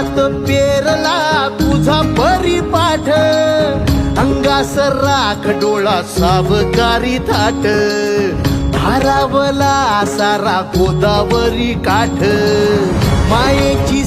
रानात पेरला तुझा परिपाठ, अंगास राख डोळा सावकारी थाट, भारावला सारा गोदावरी काठ, मायेची